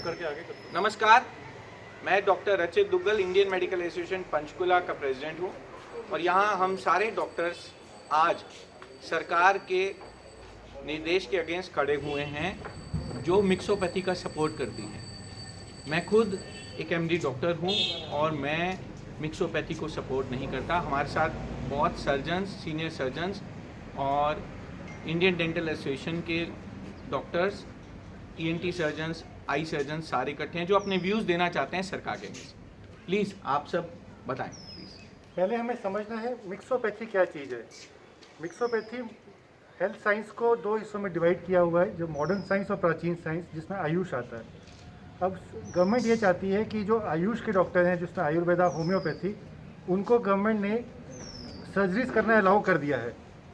करके आगे करते नमस्कार, मैं डॉक्टर रचित Duggal Indian medical association Panchkula का प्रेसिडेंट हूँ और यहाँ हम सारे डॉक्टर्स आज सरकार के निर्देश के अगेंस्ट खड़े हुए हैं जो मिक्सोपैथी का सपोर्ट करती हैं। मैं खुद एक एमडी डॉक्टर हूँ और मैं मिक्सोपैथी को सपोर्ट नहीं करता। हमारे साथ बहुत सर्जन्स, सीनियर सर्जन्स और इंडियन डेंटल एसोसिएशन के doctors, ENT surgeons, eye surgeon सारे इकट्ठे हैं जो अपने व्यूज़ देना चाहते हैं सरकार के अगेंस्ट। प्लीज़ आप सब बताएं प्लीज़। पहले हमें समझना है मिक्सोपैथी क्या चीज़ है। मिक्सोपैथी हेल्थ साइंस को दो हिस्सों में डिवाइड किया हुआ है, जो मॉडर्न साइंस और प्राचीन साइंस, जिसमें आयुष आता है। अब गवर्नमेंट ये चाहती है कि जो आयुष के डॉक्टर हैं, जिसमें आयुर्वेदा, होम्योपैथी, उनको गवर्नमेंट ने सर्जरीज करना अलाउ कर दिया है।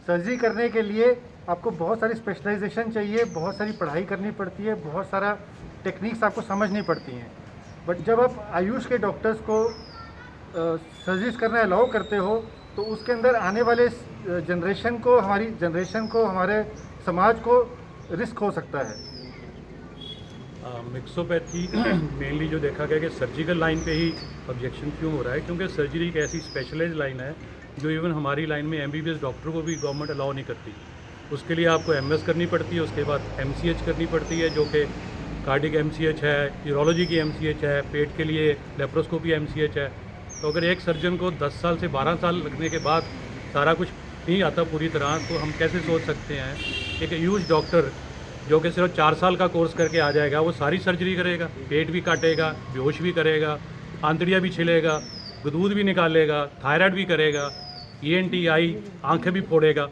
सर्जरी करने के लिए आपको बहुत सारी स्पेशलाइजेशन चाहिए, बहुत सारी पढ़ाई करनी पड़ती है, बहुत सारा टेक्निक्स आपको समझनी पड़ती हैं। बट जब आप आयुष के डॉक्टर्स को सर्जरीज करना अलाउ करते हो तो उसके अंदर आने वाले जनरेशन को, हमारी जनरेशन को, हमारे समाज को रिस्क हो सकता है। मिक्सोपैथी मेनली जो देखा गया कि सर्जिकल लाइन पे ही ऑब्जेक्शन क्यों हो रहा है, क्योंकि सर्जरी एक ऐसी स्पेशलाइज्ड लाइन है जो इवन हमारी लाइन में एमबीबीएस डॉक्टर को भी गवर्नमेंट अलाउ नहीं करती। उसके लिए आपको एमएस करनी पड़ती है, उसके बाद एमसीएच करनी पड़ती है, जो कि कार्डिक एमसीएच है, यूरोलॉजी की एमसीएच है, पेट के लिए लेप्रोस्कोपी एमसीएच है। तो अगर एक सर्जन को 10 साल से 12 साल लगने के बाद सारा कुछ नहीं आता पूरी तरह, तो हम कैसे सोच सकते हैं एक ह्यूज डॉक्टर जो कि सिर्फ 4 साल का कोर्स करके आ जाएगा, वो सारी सर्जरी करेगा, पेट भी काटेगा, बेहोश भी करेगा, आंतड़ियाँ भी छिलेगा, दूध भी निकालेगा, थायराइड भी करेगा, ईएनटी आई आंखें भी फोड़ेगा।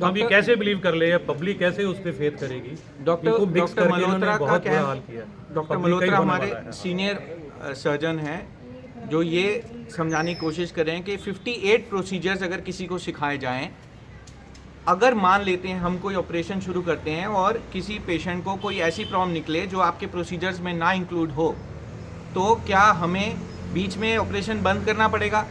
हम ये कैसे बिलीव कर ले, पब्लिक कैसे उस पर फेथ करेगी? डॉक्टर मल्होत्रा का बहुत क्या बुरा हाल है? किया। डॉक्टर मल्होत्रा हमारे सीनियर सर्जन हैं जो ये समझाने की कोशिश कर रहे हैं कि 58 प्रोसीजर्स अगर किसी को सिखाए जाएं, अगर मान लेते हैं हम कोई ऑपरेशन शुरू करते हैं और किसी पेशेंट को कोई ऐसी प्रॉब्लम निकले जो आपके प्रोसीजर्स में ना इंक्लूड हो, तो क्या हमें बीच में ऑपरेशन बंद करना पड़ेगा?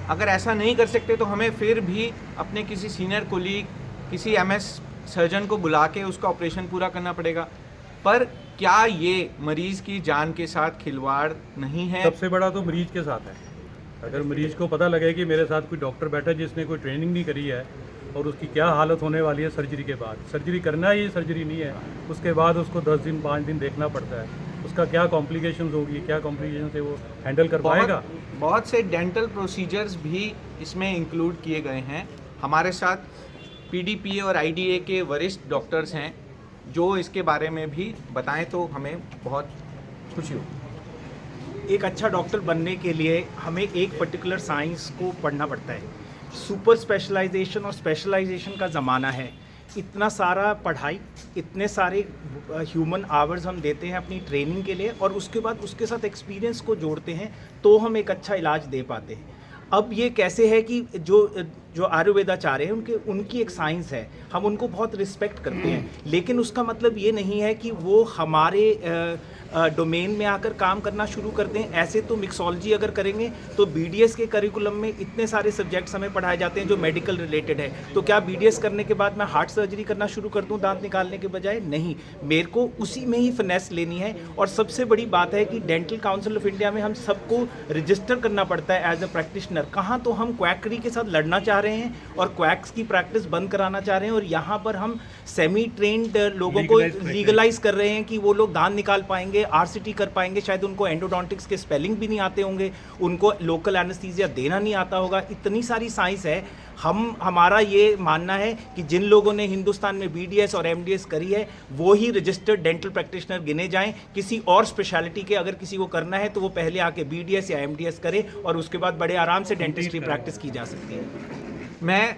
अगर ऐसा नहीं कर सकते तो हमें फिर भी अपने किसी सीनियर कोलीग, किसी एमएस सर्जन को बुला के उसका ऑपरेशन पूरा करना पड़ेगा। पर क्या ये मरीज़ की जान के साथ खिलवाड़ नहीं है? सबसे बड़ा तो मरीज के साथ है। अगर मरीज को पता लगे कि मेरे साथ कोई डॉक्टर बैठा है जिसने कोई ट्रेनिंग नहीं करी है और उसकी क्या हालत होने वाली है सर्जरी के बाद, सर्जरी करना ही सर्जरी नहीं है, उसके बाद उसको 10 दिन 5 दिन देखना पड़ता है, उसका क्या कॉम्प्लिकेशंस होगी, क्या कॉम्प्लिकेशन से वो हैंडल कर पाएगा। बहुत से डेंटल प्रोसीजर्स भी इसमें इंक्लूड किए गए हैं। हमारे साथ पीडीपीए और आईडीए के वरिष्ठ डॉक्टर्स हैं जो इसके बारे में भी बताएं तो हमें बहुत खुशी होगी। एक अच्छा डॉक्टर बनने के लिए हमें एक पर्टिकुलर साइंस को पढ़ना पड़ता है। सुपर स्पेशलाइजेशन और स्पेशलाइजेशन का ज़माना है। इतना सारा पढ़ाई, इतने सारे ह्यूमन आवर्स हम देते हैं अपनी ट्रेनिंग के लिए और उसके बाद उसके साथ एक्सपीरियंस को जोड़ते हैं तो हम एक अच्छा इलाज दे पाते हैं। अब ये कैसे है कि जो आयुर्वेदाचार्य हैं उनकी एक साइंस है, हम उनको बहुत रिस्पेक्ट करते हैं, लेकिन उसका मतलब ये नहीं है कि वो हमारे डोमेन में आकर काम करना शुरू कर दें। ऐसे तो मिक्सोलॉजी अगर करेंगे तो बीडीएस के करिकुलम में इतने सारे सब्जेक्ट्स हमें पढ़ाए जाते हैं जो मेडिकल रिलेटेड है, तो क्या बीडीएस करने के बाद मैं हार्ट सर्जरी करना शुरू कर दूं दांत निकालने के बजाय? नहीं, मेरे को उसी में ही फिनेस लेनी है। और सबसे बड़ी बात है कि डेंटल काउंसिल ऑफ इंडिया में हम सबको रजिस्टर करना पड़ता है एज अ प्रैक्टिशनर। कहाँ तो हम क्वैकरी के साथ लड़ना चाह रहे हैं और क्वैक्स की प्रैक्टिस बंद कराना चाह रहे हैं, और यहाँ पर हम सेमी ट्रेंड लोगों को लीगलाइज कर रहे हैं कि वो लोग दांत निकाल पाएंगे, आरसीटी कर पाएंगे, शायद उनको एंडोडोंटिक्स के स्पेलिंग भी नहीं आते होंगे, उनको लोकल एनेस्थीसिया देना नहीं आता होगा। इतनी सारी साइंस है। हमारा ये मानना है कि जिन लोगों ने हिंदुस्तान में बीडीएस और एमडीएस करी है वो ही रजिस्टर्ड डेंटल प्रैक्टिशनर गिने जाएं। किसी और स्पेशलिटी के अगर किसी को करना है तो वो पहले आके बीडीएस या एमडीएस करे और उसके बाद बड़े आराम से डेंटिस्ट्री प्रैक्टिस की जा सकती है। मैं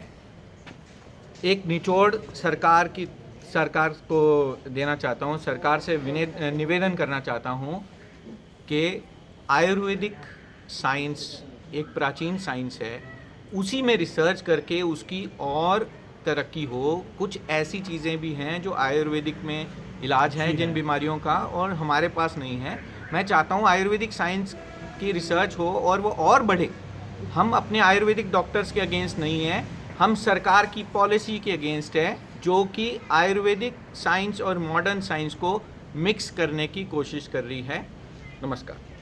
एक निचोड़ सरकार को देना चाहता हूँ, सरकार से निवेदन करना चाहता हूँ कि आयुर्वेदिक साइंस एक प्राचीन साइंस है, उसी में रिसर्च करके उसकी और तरक्की हो। कुछ ऐसी चीज़ें भी हैं जो आयुर्वेदिक में इलाज है जिन बीमारियों का और हमारे पास नहीं है। मैं चाहता हूँ आयुर्वेदिक साइंस की रिसर्च हो और वो और बढ़े। हम अपने आयुर्वेदिक डॉक्टर्स के अगेंस्ट नहीं हैं, हम सरकार की पॉलिसी के अगेंस्ट है जो कि आयुर्वेदिक साइंस और मॉडर्न साइंस को मिक्स करने की कोशिश कर रही है। नमस्कार।